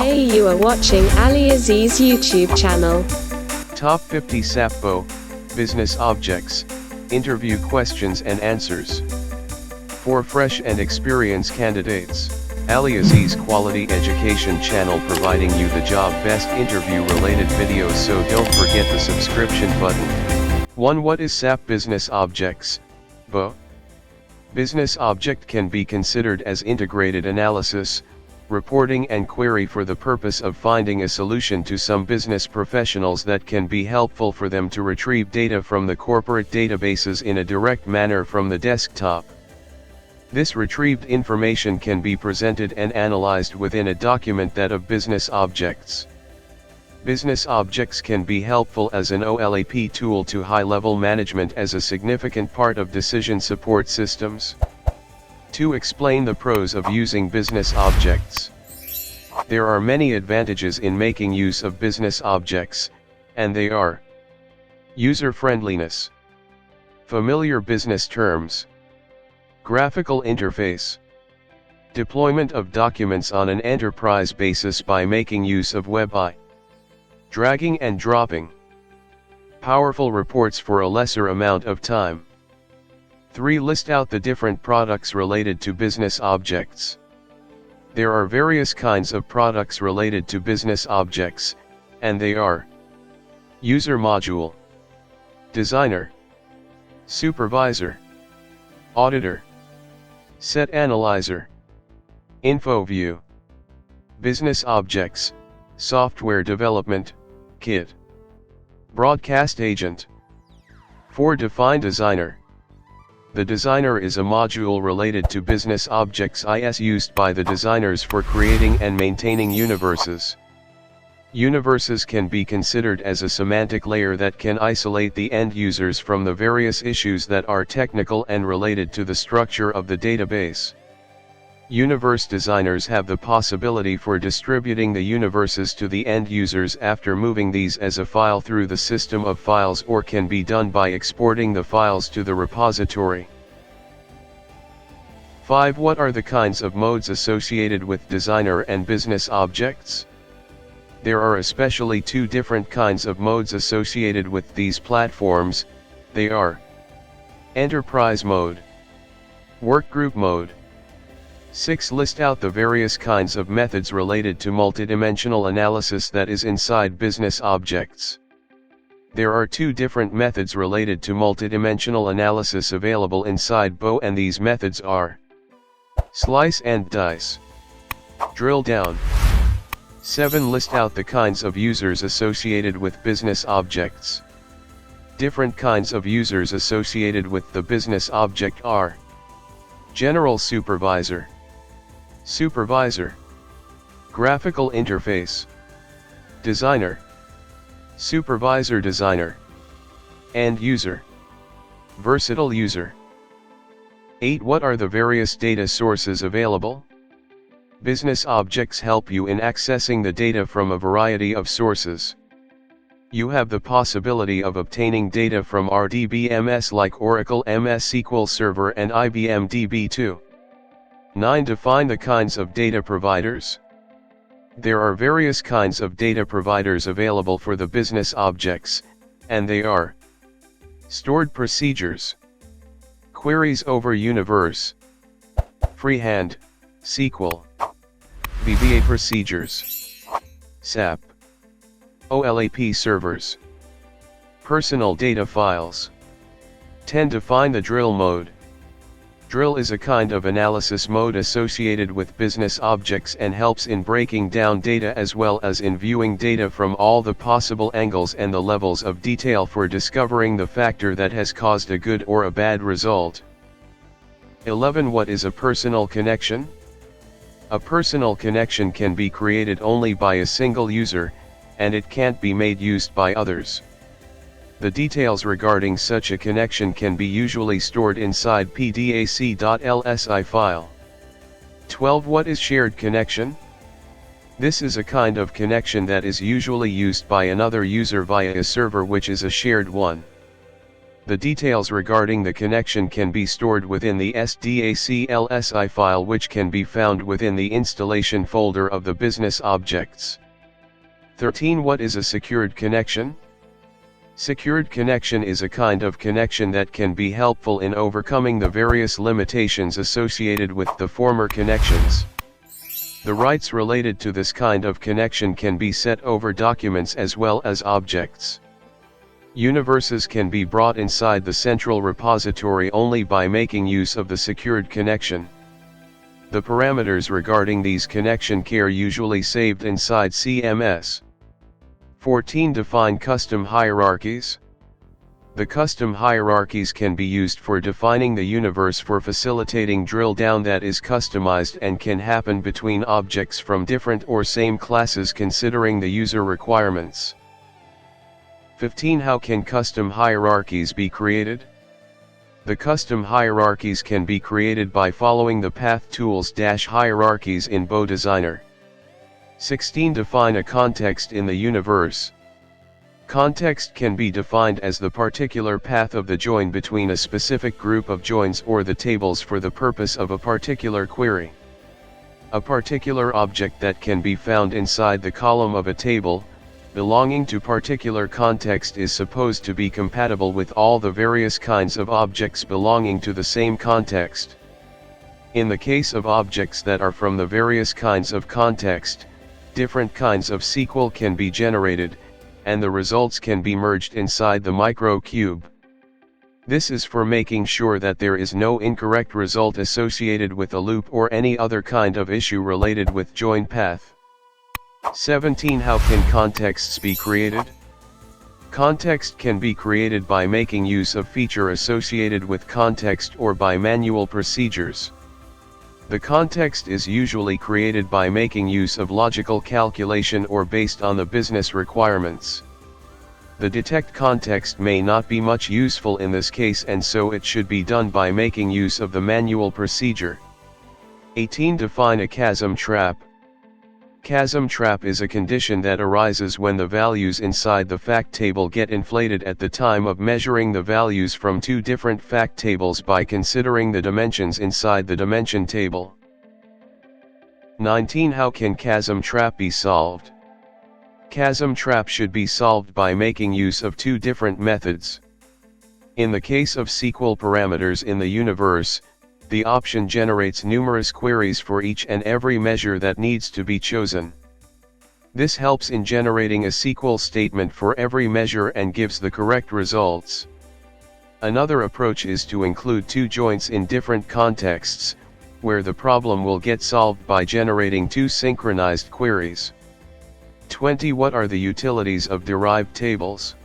Hey, you are watching AliAziz YouTube channel. Top 50 SAP Business Objects, Interview Questions and Answers. For fresh and experienced candidates, AliAziz Quality Education channel providing you the job best interview related videos, so don't forget the subscription button. 1. What is SAP Business Objects? BO. Business object can be considered as integrated analysis, reporting and query for the purpose of finding a solution to some business professionals that can be helpful for them to retrieve data from the corporate databases in a direct manner from the desktop. This retrieved information can be presented and analyzed within a document that of business objects. Business objects can be helpful as an OLAP tool to high-level management as a significant part of decision support systems. To explain the pros of using business objects. There are many advantages in making use of business objects, and they are: user-friendliness, familiar business terms, graphical interface, deployment of documents on an enterprise basis by making use of WebI, dragging and dropping, powerful reports for a lesser amount of time. 3. List out the different products related to business objects. There are various kinds of products related to business objects, and they are: user module, designer, supervisor, auditor, set analyzer, info view. Business objects, software development kit, broadcast agent. 4. Define designer. The designer is a module related to business objects used by the designers for creating and maintaining universes. Universes can be considered as a semantic layer that can isolate the end users from the various issues that are technical and related to the structure of the database. Universe designers have the possibility for distributing the universes to the end users after moving these as a file through the system of files, or can be done by exporting the files to the repository. 5. What are the kinds of modes associated with designer and business objects? There are especially two different kinds of modes associated with these platforms. They are: enterprise mode, workgroup mode. 6. List out the various kinds of methods related to multidimensional analysis that is inside business objects. There are two different methods related to multidimensional analysis available inside BO, and these methods are: slice and dice, drill down. 7. List out the kinds of users associated with business objects. Different kinds of users associated with the business object are: general supervisor, supervisor, graphical interface, designer, supervisor designer, end user, versatile user. 8. What are the various data sources available? Business objects help you in accessing the data from a variety of sources. You have the possibility of obtaining data from RDBMS like Oracle MS SQL Server and IBM DB2. 9. Define the kinds of data providers. There are various kinds of data providers available for the business objects, and they are: stored procedures, queries over universe, freehand, SQL, VBA procedures, SAP, OLAP servers, personal data files. 10. Define the drill mode. Drill is a kind of analysis mode associated with business objects and helps in breaking down data as well as in viewing data from all the possible angles and the levels of detail for discovering the factor that has caused a good or a bad result. 11. What is a personal connection? A personal connection can be created only by a single user, and it can't be made used by others. The details regarding such a connection can be usually stored inside pdac.lsi file. 12. What is shared connection? This is a kind of connection that is usually used by another user via a server which is a shared one. The details regarding the connection can be stored within the SDACLSI file, which can be found within the installation folder of the business objects. 13. What is a secured connection? Secured connection is a kind of connection that can be helpful in overcoming the various limitations associated with the former connections. The rights related to this kind of connection can be set over documents as well as objects. Universes can be brought inside the central repository only by making use of the secured connection. The parameters regarding these connection are usually saved inside CMS. 14. Define custom hierarchies. The custom hierarchies can be used for defining the universe for facilitating drill down that is customized and can happen between objects from different or same classes considering the user requirements. 15. How can custom hierarchies be created? The custom hierarchies can be created by following the path tools -hierarchies in Bo Designer. 16. Define a context in the universe. Context can be defined as the particular path of the join between a specific group of joins or the tables for the purpose of a particular query. A particular object that can be found inside the column of a table, belonging to particular context, is supposed to be compatible with all the various kinds of objects belonging to the same context. In the case of objects that are from the various kinds of context, different kinds of SQL can be generated, and the results can be merged inside the micro-cube. This is for making sure that there is no incorrect result associated with a loop or any other kind of issue related with join path. 17. How can contexts be created? Context can be created by making use of feature associated with context or by manual procedures. The context is usually created by making use of logical calculation or based on the business requirements. The detect context may not be much useful in this case, and so it should be done by making use of the manual procedure. 18. Define a chasm trap. Chasm trap is a condition that arises when the values inside the fact table get inflated at the time of measuring the values from two different fact tables by considering the dimensions inside the dimension table. 19. How can chasm trap be solved? Chasm trap should be solved by making use of two different methods. In the case of SQL parameters in the universe, the option generates numerous queries for each and every measure that needs to be chosen. This helps in generating a SQL statement for every measure and gives the correct results. Another approach is to include two joints in different contexts, where the problem will get solved by generating two synchronized queries. 20. What are the utilities of derived tables?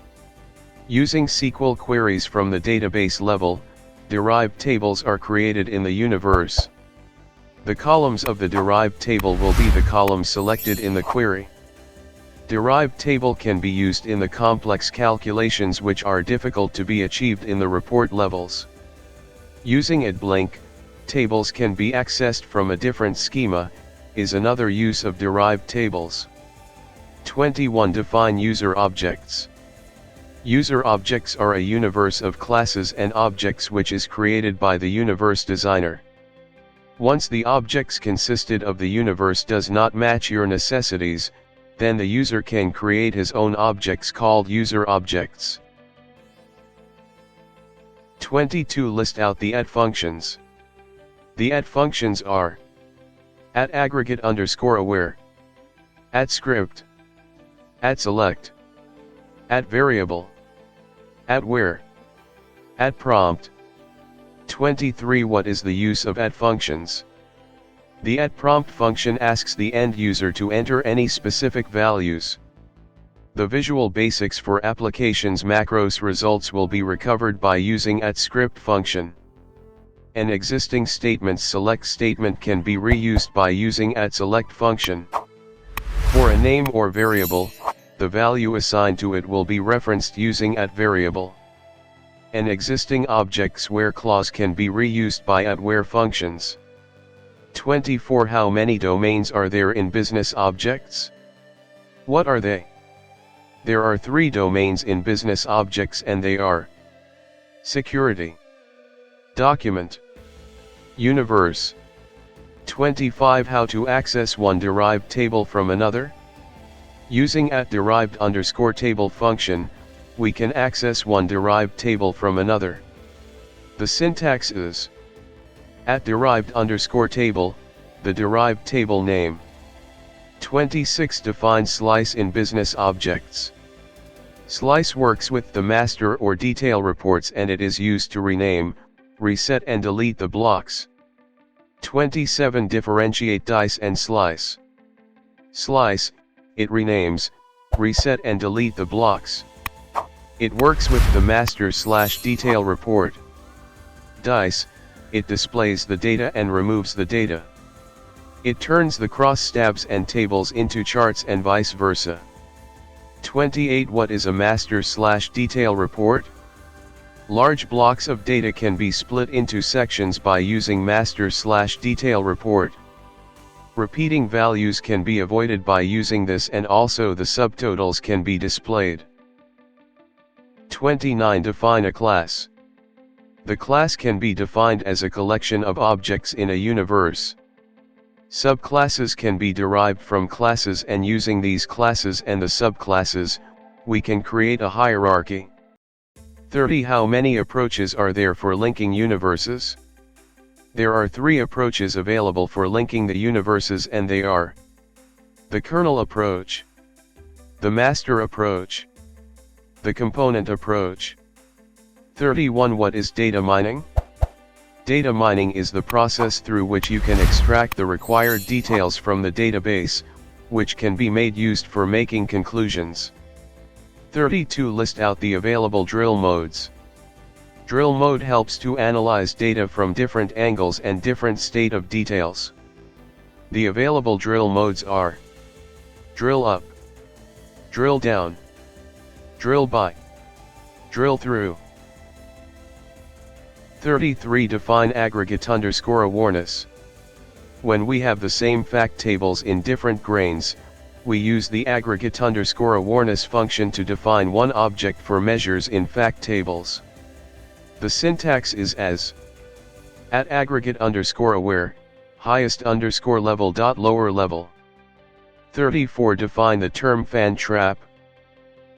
Using SQL queries from the database level, derived tables are created in the universe. The columns of the derived table will be the columns selected in the query. Derived table can be used in the complex calculations which are difficult to be achieved in the report levels. Using it blank, tables can be accessed from a different schema, is another use of derived tables. 21. Define user objects. User objects are a universe of classes and objects which is created by the universe designer. Once the objects consisted of the universe does not match your necessities, then the user can create his own objects called user objects. 22. List out the @. functions. The @ functions are @aggregate_aware, @script, @select, @variable, @where, @prompt. 23. What is the use of @ functions? The @prompt function asks the end user to enter any specific values. The visual basics for applications macros results will be recovered by using @script function. An existing statement's select statement can be reused by using @select function. For a name or variable, the value assigned to it will be referenced using @variable. An existing object's where clause can be reused by @where functions. 24. How many domains are there in business objects? What are they? There are 3 domains in business objects, and they are Security. Document. Universe. 25 How to access one derived table from another. Using @derived_table function, we can access one derived table from another. The syntax is @derived_table, the derived table name. 26 Define slice in business objects. Slice works with the master or detail reports, and it is used to rename, reset and delete the blocks. 27 Differentiate dice and slice. Slice, it renames, reset and delete the blocks. It works with the master/detail report. Dice, it displays the data and removes the data. It turns the cross stabs and tables into charts and vice versa. 28 What is a master/detail report? Large blocks of data can be split into sections by using master/detail report. Repeating values can be avoided by using this, and also the subtotals can be displayed. 29 Define a class. The class can be defined as a collection of objects in a universe. Subclasses can be derived from classes, and using these classes and the subclasses, we can create a hierarchy. 30 How many approaches are there for linking universes? There are 3 approaches available for linking the universes, and they are the kernel approach, the master approach, the component approach. 31 What is data mining? Data mining is the process through which you can extract the required details from the database, which can be made used for making conclusions. 32 List out the available drill modes. Drill mode helps to analyze data from different angles and different state of details. The available drill modes are drill up, drill down, drill by, drill through. 33 Define aggregate_awareness. When we have the same fact tables in different grains, we use the aggregate_awareness function to define one object for measures in fact tables. The syntax is as @aggregate_aware, highest_level.lower level. 34 Define the term fan trap.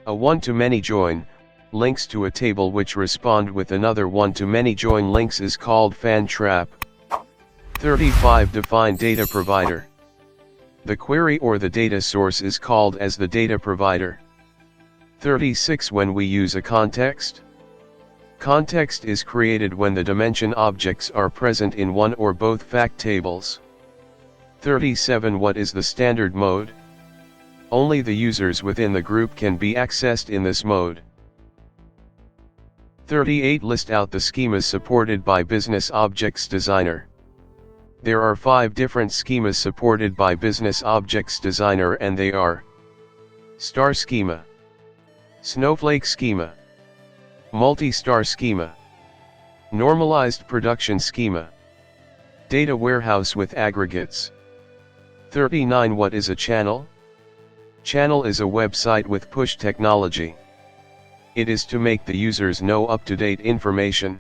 A one-to-many join, links to a table which respond with another one-to-many join links is called fan trap. 35 Define data provider. The query or the data source is called as the data provider. 36 When we use a context. Context is created when the dimension objects are present in one or both fact tables. 37 What is the standard mode? Only the users within the group can be accessed in this mode. 38 List out the schemas supported by Business Objects Designer. There are 5 different schemas supported by Business Objects Designer, and they are Star Schema, Snowflake Schema, Multi-Star Schema, Normalized Production Schema, Data Warehouse with Aggregates. 39 What is a channel? Channel is a website with push technology. It is to make the users know up-to-date information.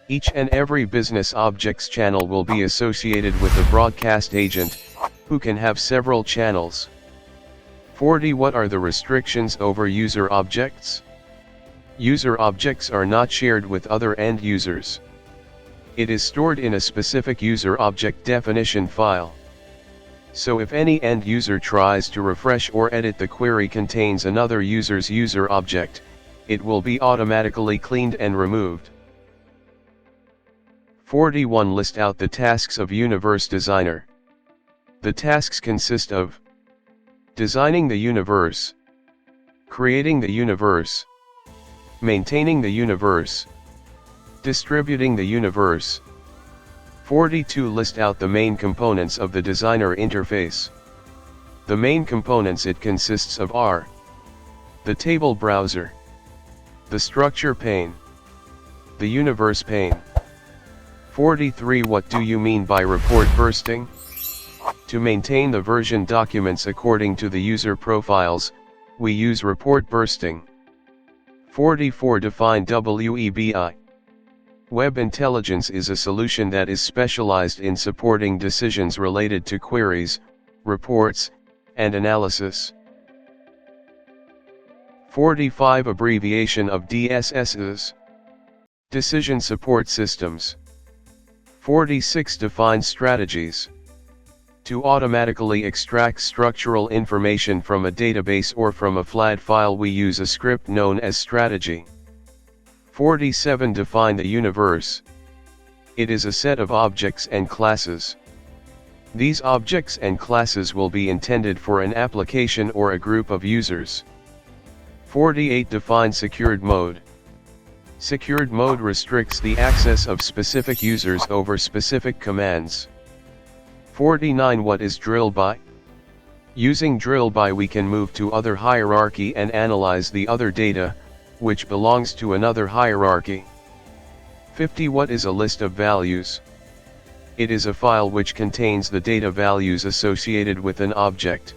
Each and every Business Objects channel will be associated with a broadcast agent, who can have several channels. 40 What are the restrictions over user objects? User objects are not shared with other end users. It is stored in a specific user object definition file. So if any end user tries to refresh or edit the query contains another user's user object, it will be automatically cleaned and removed. 41 List out the tasks of Universe Designer. The tasks consist of designing the universe, creating the universe, maintaining the universe, distributing the universe. 42 List out the main components of the designer interface. The main components it consists of are the table browser, the structure pane, the universe pane. 43 What do you mean by report bursting? To maintain the version documents according to the user profiles, we use report bursting. 44 Define WEBI. Web intelligence is a solution that is specialized in supporting decisions related to queries, reports, and analysis. 45 Abbreviation of DSSs. Decision Support Systems. 46 Define strategies. To automatically extract structural information from a database or from a flat file, we use a script known as strategy. 47 Define the universe. It is a set of objects and classes. These objects and classes will be intended for an application or a group of users. 48 Define secured mode. Secured mode restricts the access of specific users over specific commands. 49 What is drill by? Using drill by we can move to other hierarchy and analyze the other data, which belongs to another hierarchy. 50 What is a list of values? It is a file which contains the data values associated with an object.